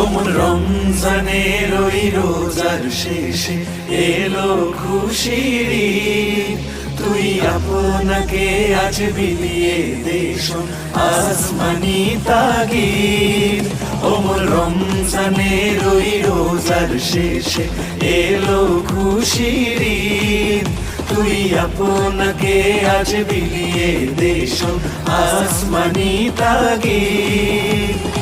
ওমন রমজানের ওই রোজার শেষে এলো খুশির ঈদ। তুই আপনাকে আজ বিলিয়ে দে শোন আসমানি তাগিদ। ওমন রমজানের ওই রোজার শেষে এলো খুশির ঈদ। তুই আপনাকে আজ বিলিয়ে দে শোন আসমানি তাগিদ।